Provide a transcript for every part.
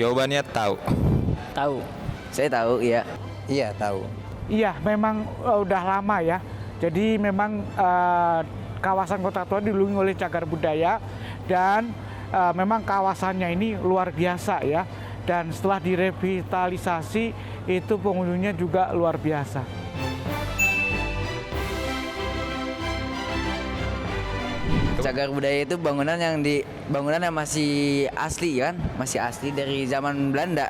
Jawabannya tahu. Tahu. Saya tahu, iya. Iya, tahu. Iya, memang udah lama ya. Jadi memang kawasan Kota Tua dilindungi oleh cagar budaya dan memang kawasannya ini luar biasa ya. Dan setelah direvitalisasi itu pengunjungnya juga luar biasa. Cagar budaya itu bangunan yang masih asli kan, masih asli dari zaman Belanda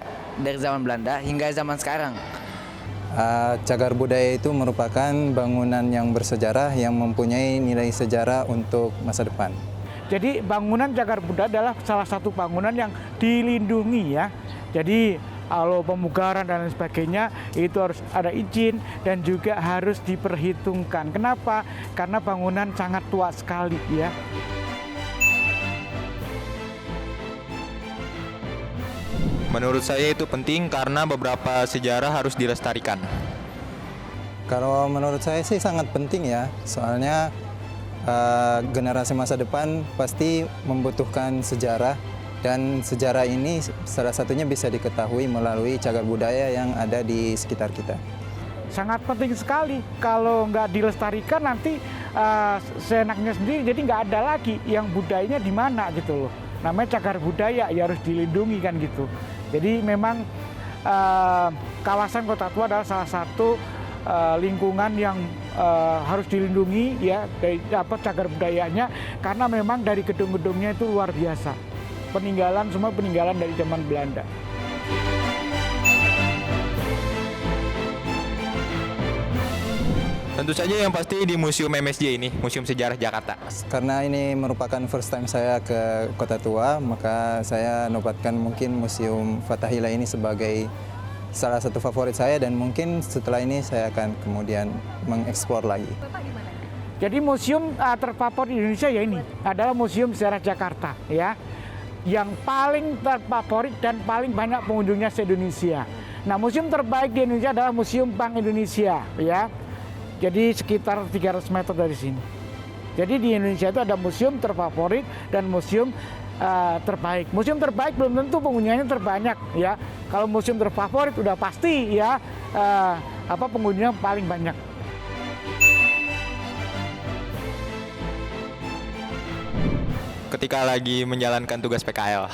hingga zaman sekarang. Cagar budaya itu merupakan bangunan yang bersejarah yang mempunyai nilai sejarah untuk masa depan. Jadi bangunan cagar budaya adalah salah satu bangunan yang dilindungi ya. Jadi kalau pemugaran dan lain sebagainya itu harus ada izin dan juga harus diperhitungkan. Kenapa? Karena bangunan sangat tua sekali ya. Menurut saya itu penting karena beberapa sejarah harus dilestarikan. Kalau menurut saya sih sangat penting ya, soalnya generasi masa depan pasti membutuhkan sejarah. Dan sejarah ini salah satunya bisa diketahui melalui cagar budaya yang ada di sekitar kita. Sangat penting sekali. Kalau nggak dilestarikan nanti seenaknya sendiri, jadi nggak ada lagi yang budayanya di mana gitu loh. Namanya cagar budaya ya harus dilindungi kan gitu. Jadi memang kawasan Kota Tua adalah salah satu lingkungan yang harus dilindungi ya dari cagar budayanya karena memang dari gedung-gedungnya itu luar biasa. Semua peninggalan dari zaman Belanda. Tentu saja yang pasti di Museum MSJ ini, Museum Sejarah Jakarta. Karena ini merupakan first time saya ke Kota Tua, maka saya nobatkan mungkin Museum Fathahillah ini sebagai salah satu favorit saya dan mungkin setelah ini saya akan kemudian mengeksplor lagi. Jadi museum terfavorit di Indonesia ya ini adalah Museum Sejarah Jakarta ya. Yang paling terfavorit dan paling banyak pengunjungnya se-Indonesia. Nah, museum terbaik di Indonesia adalah Museum Bank Indonesia, ya. Jadi sekitar 300 meter dari sini. Jadi di Indonesia itu ada museum terfavorit dan museum terbaik. Museum terbaik belum tentu pengunjungnya terbanyak, ya. Kalau museum terfavorit udah pasti, ya, pengunjungnya paling banyak. Ketika lagi menjalankan tugas PKL.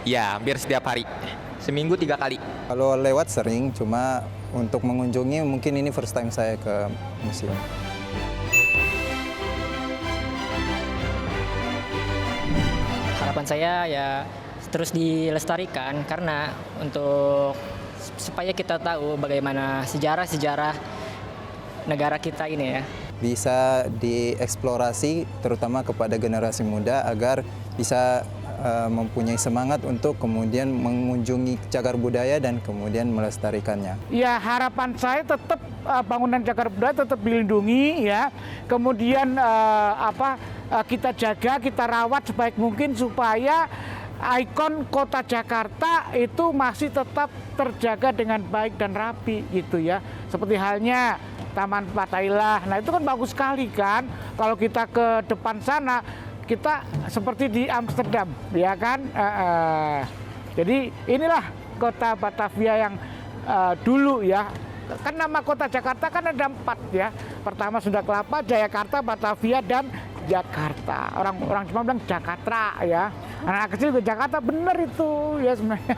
Ya, hampir setiap hari. Seminggu 3 kali. Kalau lewat sering, cuma untuk mengunjungi mungkin ini first time saya ke museum. Harapan saya ya terus dilestarikan karena supaya kita tahu bagaimana sejarah negara kita ini ya. Bisa dieksplorasi terutama kepada generasi muda agar bisa mempunyai semangat untuk kemudian mengunjungi cagar budaya dan kemudian melestarikannya. Ya, harapan saya tetap bangunan cagar budaya tetap dilindungi ya. Kemudian kita jaga, kita rawat sebaik mungkin supaya ikon kota Jakarta itu masih tetap terjaga dengan baik dan rapi gitu ya. Seperti halnya Taman Fathahillah. Nah, itu kan bagus sekali kan. Kalau kita ke depan sana, kita seperti di Amsterdam, ya kan? Jadi inilah kota Batavia yang dulu ya. Kan nama kota Jakarta kan ada 4 ya. Pertama Sunda Kelapa, Jayakarta, Batavia, dan Jakarta. Orang cuma bilang Jakarta ya. Anak kecil ke Jakarta bener itu ya sebenarnya.